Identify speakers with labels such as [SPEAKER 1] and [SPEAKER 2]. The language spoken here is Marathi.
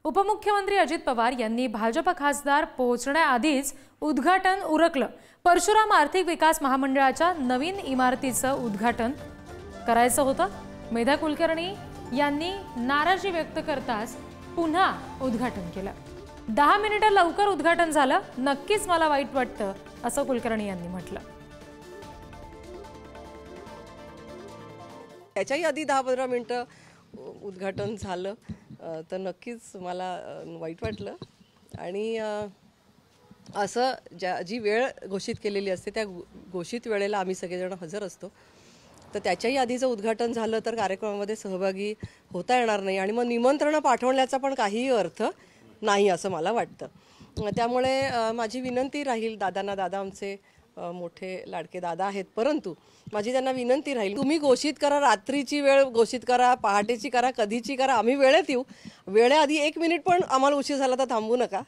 [SPEAKER 1] उपमुख्यमंत्री अजित पवार यांनी भाजप खासदार पोहोचण्याआधीच उद्घाटन उरकलं। परशुराम आर्थिक विकास महामंडळाच्या नवीन इमारतीचं उद्घाटन करायचं होतं। मेधा कुलकर्णी यांनी नाराजी व्यक्त करताच पुन्हा उद्घाटन केलं। 10 मिनिटं लवकर उद्घाटन झालं, नक्कीच मला वाईट वाटतं असं कुलकर्णी यांनी म्हटलं।
[SPEAKER 2] त्याच्याही आधी 10-15 मिनिटं उद्घाटन झालं तर नक्कीच मला वाईट वाटलं। आणि असं जी वेळ घोषित केलेली असते त्या घोषित वेळेला आम्ही सगळेजण हजर असतो, तर त्याच्याही आधीचं उद्घाटन झालं तर कार्यक्रमामध्ये सहभागी होता येणार नाही आणि मग निमंत्रण पाठवण्याचा पण काहीही अर्थ नाही असं मला वाटतं। त्यामुळे माझी विनंती राहील दादांना, दादा आमचे मोठे लाडके दादा आहेत, परंतु माझी त्यांना विनंती राहील, तुम्ही घोषित करा, रात्रीची वेळ घोषित करा, पहाटेची करा, कधीची करा, आम्ही वेळेत येऊ। वेळेआधी 1 मिनिट पण आम्हाला उशीर झाला तर थांबू नका।